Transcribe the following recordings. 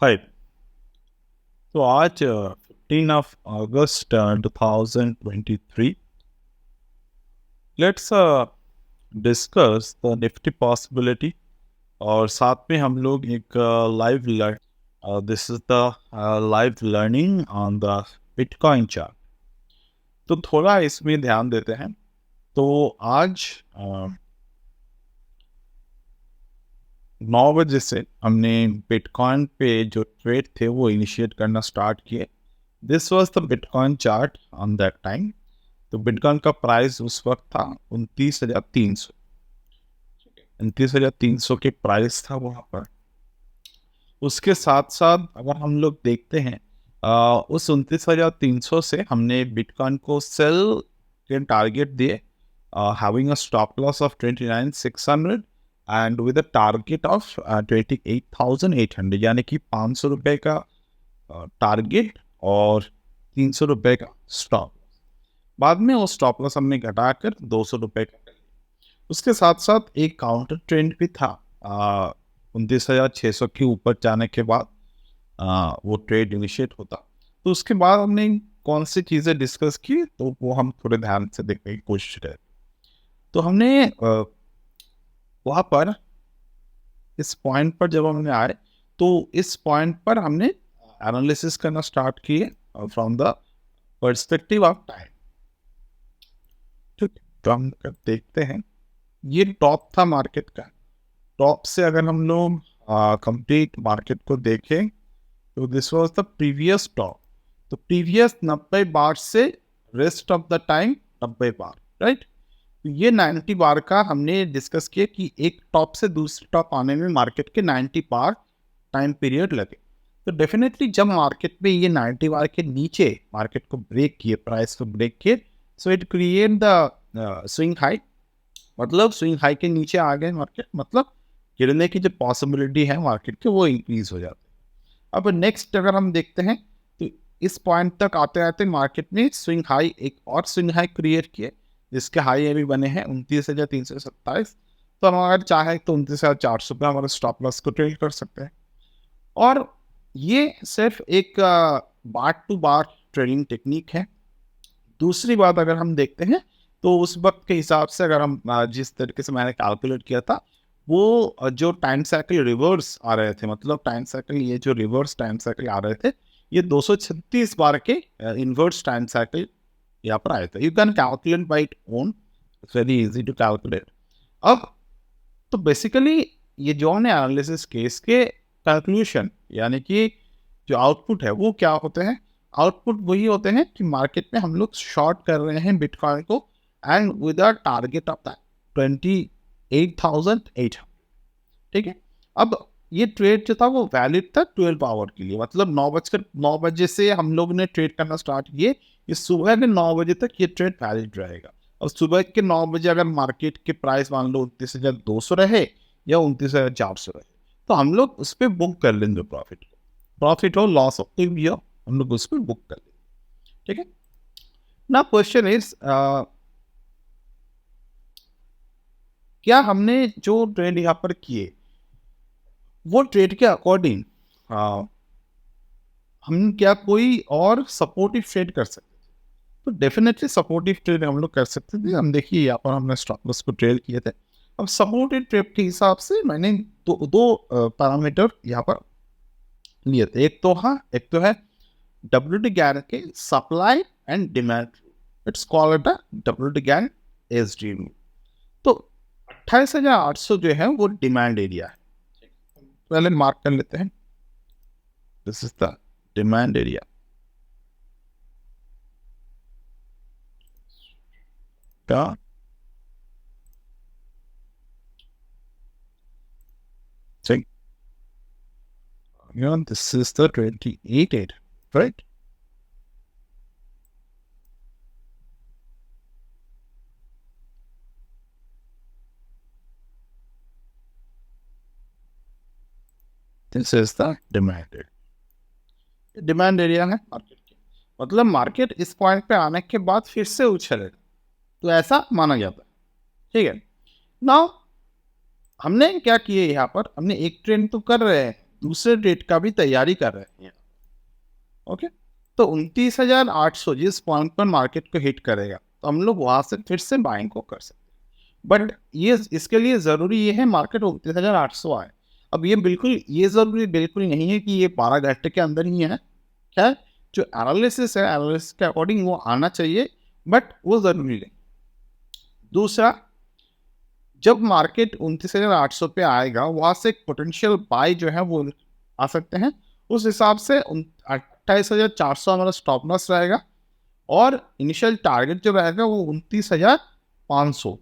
हाय। तो आज 15 of August 2023 let's discuss the Nifty possibility और साथ में हम लोग एक live learn this is the live learning on the bitcoin chart. तो थोड़ा इसमें ध्यान देते हैं। तो आज 9 बजे से हमने बिटकॉइन पे जो ट्रेड थे वो इनिशिएट करना स्टार्ट किए। This was the bitcoin chart on that time. तो बिटकॉइन का प्राइस उस वक्त था 29,300। 29,300 के प्राइस था वहां पर। उसके साथ साथ अगर हम लोग देखते हैं उस 29,300 से हमने बिटकॉइन को सेल के टारगेट दिए, having a stop loss of 29,600 and with a target of 28,800, यानी कि 500 रुपए का टारगेट और 300 रुपए का स्टॉप। बाद में वो स्टॉप लॉस हमने घटाकर 200 रुपए का कर लिया। उसके साथ साथ एक काउंटर ट्रेंड भी था 29,600 के ऊपर जाने के बाद वो ट्रेड इनिशिएट होता। तो उसके बाद हमने कौन सी चीज़ें डिस्कस की, तो वो हम थोड़े ध्यान से देखने की कोशिश करें। तो हमने वहाँ पर इस पॉइंट पर जब हमने आए तो इस पॉइंट पर हमने एनालिसिस करना स्टार्ट किए from the perspective of time. ठीक है, तो हम देखते हैं ये टॉप था मार्केट का। टॉप से अगर हम लोग कंप्लीट मार्केट को देखें तो this was the previous top. तो प्रीवियस 90 बार से rest of the time 90 bar, right. तो ये 90 बार का हमने डिस्कस किया कि एक टॉप से दूसरे टॉप आने में मार्केट के 90 बार टाइम पीरियड लगे। तो डेफिनेटली जब मार्केट में ये 90 बार के नीचे मार्केट को ब्रेक किए, प्राइस को ब्रेक किए, so it create the swing high. मतलब स्विंग हाई के नीचे आ गए मार्केट, मतलब गिरने की जो पॉसिबिलिटी है मार्केट के वो इंक्रीज हो जाते हैं। अब नेक्स्ट अगर हम देखते हैं तो इस पॉइंट तक आते आते मार्केट ने स्विंग हाई, एक और स्विंग हाई क्रिएट किए जिसके हाई अभी बने हैं 29,327। तो हम अगर चाहें तो 29,400 पे हमारे स्टॉप लॉस को ट्रेड कर सकते हैं। और ये सिर्फ एक बार टू बार ट्रेडिंग टेक्निक है। दूसरी बात अगर हम देखते हैं तो उस वक्त के हिसाब से अगर हम जिस तरीके से मैंने कैलकुलेट किया था वो जो टाइम साइकिल रिवर्स आ रहे थे, मतलब टाइम साइकिल, ये जो रिवर्स टाइम साइकिल आ रहे थे ये 236 बार के इनवर्स टाइम साइकिल यहाँ पर आए थे। You can calculate by it own, it's very easy to calculate. अब तो बेसिकली ये जो है एनालिसिस केस के कैलकुलेशन, यानी कि जो आउटपुट है वो क्या होते हैं। आउटपुट वही होते हैं कि मार्केट में हम लोग शॉर्ट कर रहे हैं बिटकॉइन को and with a target of the 28,800। ठीक है। अब ये ट्रेड जो था वो वैलिड था 12 आवर के लिए, मतलब 9 बजे से हम लोग ने ट्रेड करना स्टार्ट किए। ये सुबह के 9 बजे तक ये ट्रेड वैलिड रहेगा। और सुबह के 9 बजे अगर मार्केट के प्राइस मान लो 29,200 रहे या 29,400 रहे तो हम लोग उस पर बुक कर लेंगे प्रॉफिट हो लॉस हो भी हो, हम लोग उस पर बुक कर लेंगे। ठीक है ना। क्वेश्चन इज क्या हमने जो ट्रेड यहाँ पर किए वो ट्रेड के अकॉर्डिंग हम क्या कोई और सपोर्टिव ट्रेड कर सकते थे? तो डेफिनेटली सपोर्टिव ट्रेड हम लोग कर सकते थे। हम देखिए यहाँ पर हमने स्टॉप लॉस को ट्रेड किए थे। अब सपोर्टिव ट्रेड के हिसाब से मैंने दो पैरामीटर यहाँ पर लिए थे। एक तो है WT गैन के supply and demand. It's called a WT gain SD। तो 28,800 जो है वो डिमांड एरिया है। पहले मार्क कर लेते हैं, this is the demand area. का ठीक, this is the 28,800, right? This is the demand area. Demand area है मार्केट के, मतलब मार्केट इस पॉइंट पे आने के बाद फिर से उछलेगा, तो ऐसा माना जाता है। ठीक है। नाउ हमने क्या किए, यहाँ पर हमने एक ट्रेंड तो कर रहे हैं दूसरे ट्रेड का भी तैयारी कर रहे हैं। ओके, तो 29,800 जिस पॉइंट पर मार्केट को हिट करेगा तो हम लोग वहां से फिर से बाइंग को कर सकते हैं। बट ये इसके लिए जरूरी ये है मार्केट 29,800 आए। अब ये बिल्कुल ये जरूरी बिल्कुल नहीं है कि ये 12 घंटे के अंदर ही है। क्या जो एनालिसिस है एनालिसिस के अकॉर्डिंग वो आना चाहिए, बट वो जरूरी नहीं। दूसरा, जब मार्केट 29,800 पे आएगा वहां से पोटेंशियल बाय जो है वो आ सकते हैं। उस हिसाब से 28,400 हमारा स्टॉप लॉस रहेगा और इनिशियल टारगेट जो रहेगा वो 29,500,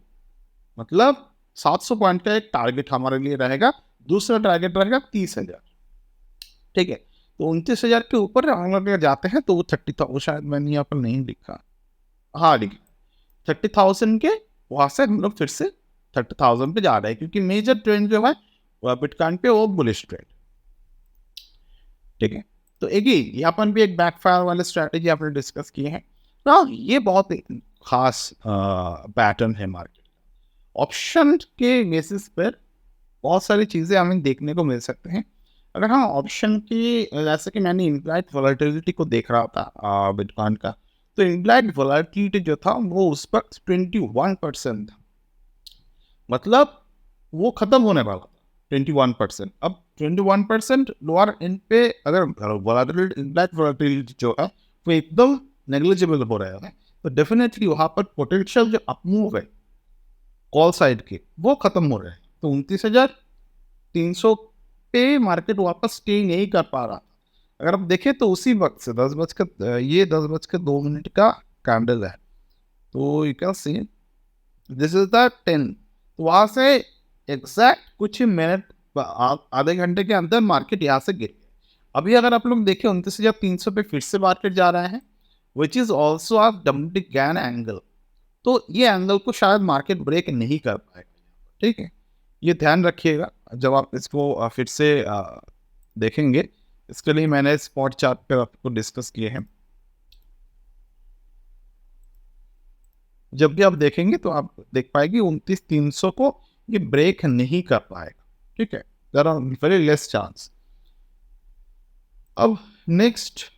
मतलब 700 पॉइंट का एक टारगेट हमारे लिए रहेगा। दूसरा टारगेट रहेगा 30,000। ठीक है, तो 29,000 के ऊपर हम लोग जाते हैं तो वो 30,000, शायद मैंने यहाँ पर नहीं लिखा, हाँ लिखा 30,000 के, वहां से हम लोग फिर से 30,000 पे जा रहे हैं क्योंकि मेजर ट्रेंड जो है वह बिटकॉइन पे वो बुलिश ट्रेंड। ठीक है, तो एक ही यहाँ पर भी एक बैकफायर वाले स्ट्रैटेजी आपने डिस्कस किए हैं ना। ये बहुत खास पैटर्न है मार्केट। ऑप्शन के बेसिस पर बहुत सारी चीजें हमें देखने को मिल सकते हैं। अगर हम ऑप्शन की, जैसे कि मैंने इम्प्लाइड वॉलेटिलिटी को देख रहा था बिटकॉइन का, तो इम्प्लाइड वॉलेटिलिटी जो था वो उस पर 21% था, मतलब वो खत्म होने वाला था 21%। अब 21% लोअर एंड पे अगर वॉलेटिलिटी जो है वो एकदम नेग्लिजिबल हो रहा है, तो डेफिनेटली वहां पर पोटेंशियल जो अपमूव है कॉल साइड के वो खत्म हो रहे हैं। तो 29,300 पे मार्केट वापस स्टे नहीं कर पा रहा। अगर आप देखें तो उसी वक्त से 10:02 का कैंडल है, तो you can see this is the 10। तो वहां से एग्जैक्ट कुछ मिनट, आधे घंटे के अंदर मार्केट यहाँ से गिर गया। अभी अगर आप लोग देखें 29,300 पे फिर से मार्केट जा रहा है, which is also a domestic gain angle. तो ये एंगल को शायद मार्केट ब्रेक नहीं कर पाएगा। ठीक है, ये ध्यान रखिएगा जब आप इसको फिर से देखेंगे। इसके लिए मैंने स्पॉट चार्ट पे आपको डिस्कस किए हैं। जब भी आप देखेंगे तो आप देख पाएंगे 29,300 को ये ब्रेक नहीं कर पाएगा। ठीक है, there are very less chance. अब नेक्स्ट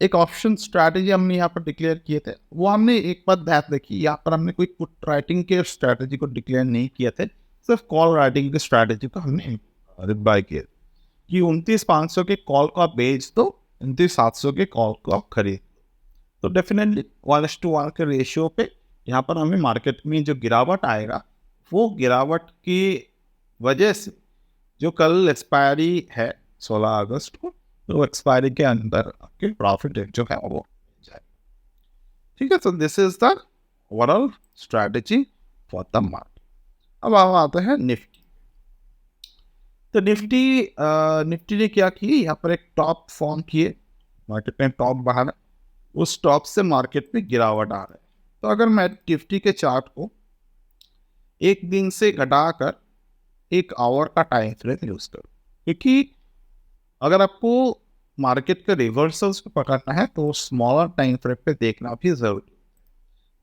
एक ऑप्शन स्ट्रैटेजी हमने यहाँ पर डिक्लेयर किए थे, वो हमने एक बात ध्यान रखी, यहाँ पर हमने कोई पुट राइटिंग के स्ट्रैटेजी को डिक्लेयर नहीं किए थे, सिर्फ कॉल राइटिंग की स्ट्रैटेजी को हमने बाय किया कि 29,500 के कॉल को आप बेच दो, 29,700 के कॉल को आप खरीद। तो डेफिनेटली 1:1 के रेशियो पे यहाँ पर हमें मार्केट में जो गिरावट आएगा वो गिरावट की वजह से जो कल एक्सपायरी है 16 अगस्त को, तो एक्सपायरी के अंदर आपके प्रॉफिट जो है वो जाए। ठीक है, तो this is the overall strategy for the market. अब हम आते हैं निफ्टी। तो निफ्टी ने क्या किया, यहाँ पर एक टॉप फॉर्म किए, मार्केट में टॉप बाहर, उस टॉप से मार्केट में गिरावट आ रहा है। तो अगर मैं निफ्टी के चार्ट को एक दिन से घटाकर एक आवर का टाइम फ्रेम यूज करूँ, क्योंकि अगर आपको मार्केट के रिवर्सल्स को पकड़ना है तो स्मॉलर टाइम फ्रेम पे देखना भी जरूरी है।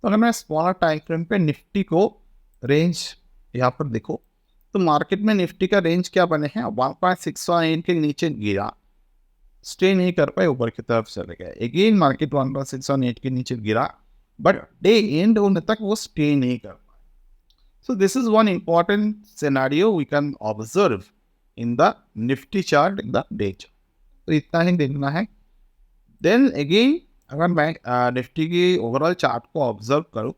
तो अगर मैं स्मॉलर टाइम फ्रेम पे निफ्टी को रेंज यहाँ पर देखो, तो मार्केट में निफ्टी का रेंज क्या बने हैं, 1.618 के नीचे गिरा, स्टे नहीं कर पाए, ऊपर की तरफ चले गए। अगेन मार्केट 1.618 के नीचे गिरा, बट डे एंड होने तक वो स्टे नहीं कर पाए। So this is one important scenario we can observe in the Nifty chart in the day chart. तो इतना ही देखना है। Then again अगर मैं निफ्टी की ओवरऑल चार्ट को ऑब्जर्व करूँ,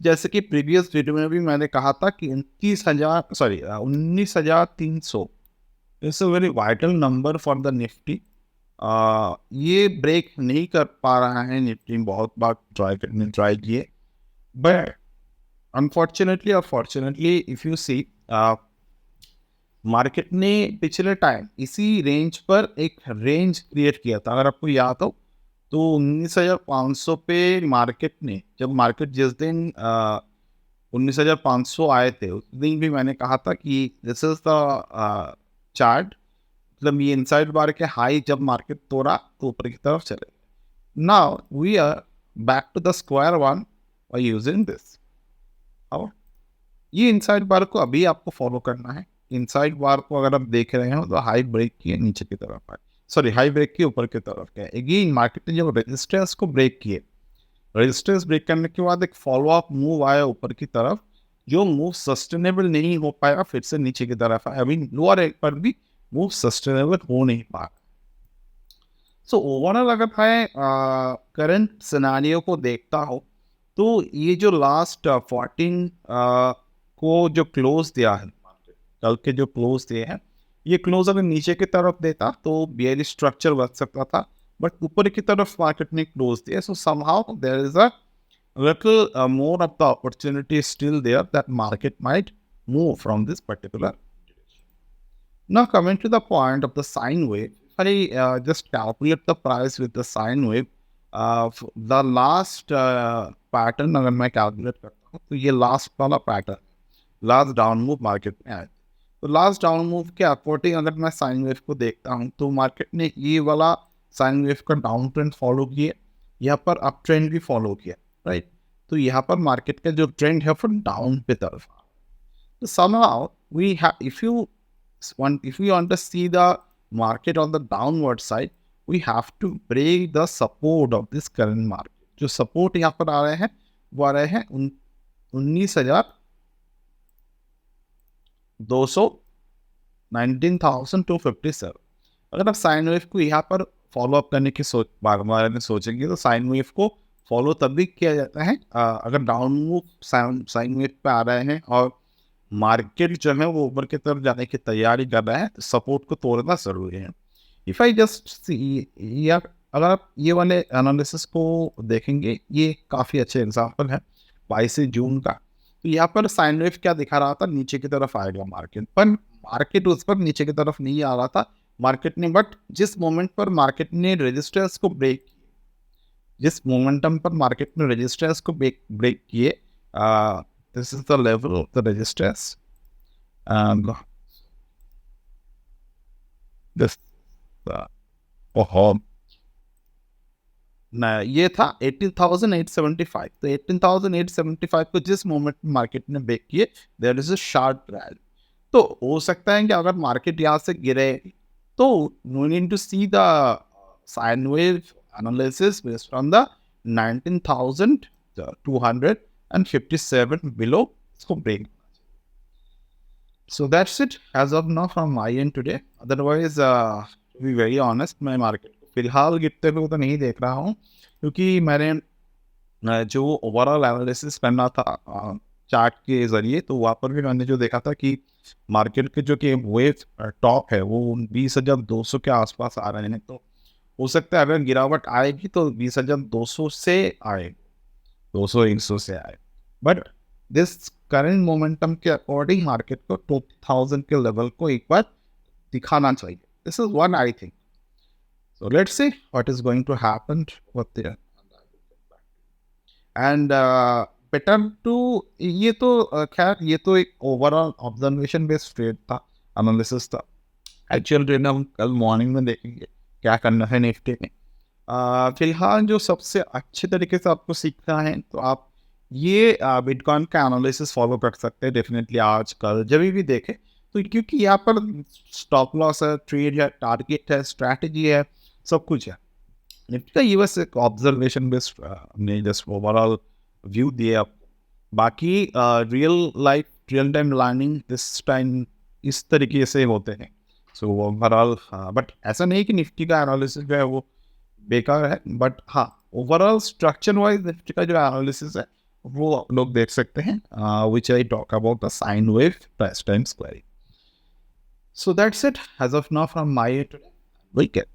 जैसे कि प्रीवियस वीडियो में भी मैंने कहा था कि 19,300 it's a very vital number for the Nifty. ये ब्रेक नहीं कर पा रहा है निफ्टी, बहुत बार ट्राई किए, बट अनफॉर्चुनेटली और fortunately if you see market ने पिछले टाइम इसी रेंज पर एक रेंज क्रिएट किया था। अगर आपको याद हो तो 19,500 पे मार्केट ने, जब मार्केट जिस दिन 19,500 आए थे उस दिन भी मैंने कहा था कि दिस इज द चार्ट, मतलब ये इनसाइड बार के हाई जब मार्केट तोड़ा तो ऊपर की तरफ चले। Now we are back to the square one by using this. ये इनसाइड बार को अभी आपको फॉलो करना है। इनसाइड बार को अगर आप देख रहे हो तो हाई ब्रेक किए नीचे की तरफ है, सॉरी हाई ब्रेक किए ऊपर की तरफ है। अगेन मार्केट ने जब रेजिस्टेंस को ब्रेक किए, रेजिस्टेंस ब्रेक करने के बाद एक फॉलो अप मूव आया ऊपर की तरफ, जो मूव सस्टेनेबल नहीं हो पाया, फिर से नीचे की तरफ आया। अभी लोअर एक पर भी मूव सस्टेनेबल हो नहीं पाया। सो ओवरऑल अगर मैं करंट सिनेरियो को देखता हूँ, तो ये जो लास्ट 14 को जो क्लोज दिया है, कल के जो क्लोज दिए हैं, ये क्लोज अगर नीचे की तरफ देता तो बेयरिश स्ट्रक्चर बन सकता था, बट ऊपर की तरफ मार्केट ने क्लोज दिया। So somehow there is a little more of the opportunity still there that market might move from this particular direction. Now coming to the point of the sine wave, if I just calculate the price with the sine wave, the last pattern अगर मैं calculate करता हूँ तो ये last वाला pattern, last down move market में आया। तो लास्ट डाउन मूव के अकॉर्डिंग अगर मैं साइन वेव को देखता हूँ तो मार्केट ने ये वाला साइन वेव का डाउन ट्रेंड फॉलो किया, यहाँ पर अप ट्रेंड भी फॉलो किया, राइट। तो यहाँ पर मार्केट का जो ट्रेंड है वो डाउन पे तरफ आ रहा है। तो somehow we have, if we want to see the market on the downward side, we have to break the support of this current market। जो सपोर्ट यहाँ पर आ रहे हैं वो आ रहे हैं 19,200, 19,257। अगर आप साइन वेव को यहाँ पर फॉलो अप करने की बारे में सोचेंगे तो साइन वेव को फॉलो तब भी किया जाता है अगर डाउन मूव साइन वेव पे आ रहे हैं और मार्केट जो है वो ऊपर की तरफ जाने की तैयारी कर रहा है, तो सपोर्ट को तोड़ना जरूरी है। इफ आई जस्ट सी, या अगर आप ये वाले एनालिसिस को देखेंगे, ये काफ़ी अच्छे एग्जाम्पल है 22 जून का। तो यहाँ पर साइन वेव क्या दिखा रहा था, नीचे की तरफ आएगा मार्केट, पर मार्केट उस पर नीचे की तरफ नहीं आ रहा था मार्केट ने, बट जिस मोमेंट पर मार्केट ने रेजिस्टेंस को ब्रेक, जिस मोमेंटम पर मार्केट ने रेजिस्टेंस को ब्रेक किए, this is the level of the resistance, this ना, ये था 18,875। तो 18,875 को जिस मोमेंट में मार्केट ने ब्रेक किए, there is a sharp rally. तो हो सकता है कि अगर मार्केट यहाँ से गिरे तो no need to see the sine wave analysis based on the 19,257 below, इसको break. So that's it as of now from my end today. Otherwise, to be very honest, मैं मार्केट को फिलहाल गिरते हुए तो नहीं देख रहा हूँ, क्योंकि मैंने जो ओवरऑल एनालिसिस करना था चार्ट के जरिए, तो वहाँ पर भी मैंने जो देखा था कि मार्केट के जो कि वेव टॉप है वो 20,200 के आसपास आ रहे हैं। तो हो सकता है अगर गिरावट आएगी तो 20,200 से आए, 200-100 से आए, बट दिस करंट मोमेंटम के अकॉर्डिंग मार्केट को 20,000 के लेवल को एक बार दिखाना चाहिए। This is one I think. So let's see what is going to happen what there and better to, ये तो खैर ये तो एक ओवरऑल ऑब्जर्वेशन बेस्ड ट्रेड था, एनालिसिस था। एक्चुअल ट्रेड हम कल मॉर्निंग में देखेंगे क्या करना है निफ्टी में। फिलहाल जो सबसे अच्छे तरीके से आपको सीखना है तो आप ये बिटकॉइन का एनालिसिस फॉलो कर सकते हैं डेफिनेटली, आज कल जब भी देखें। तो क्योंकि यहाँ पर स्टॉप लॉस है, ट्रेड है, टारगेट है, स्ट्रैटेजी है, सब कुछ है। निफ्टी का ये बस एक ऑब्जर्वेशन बेस्ड हमने जस्ट ओवरऑल व्यू दिए आपको। बाकी real life real time learning this time इस तरीके से होते हैं। सो ओवरऑल बट ऐसा नहीं कि निफ्टी का एनालिसिस जो है वो बेकार है, बट हाँ ओवरऑल स्ट्रक्चर वाइज निफ्टी का जो एनालिसिस है वो आप लोग देख सकते हैं, which I talk about the sine wave price time squaring. So that's it as of now from my today weekend.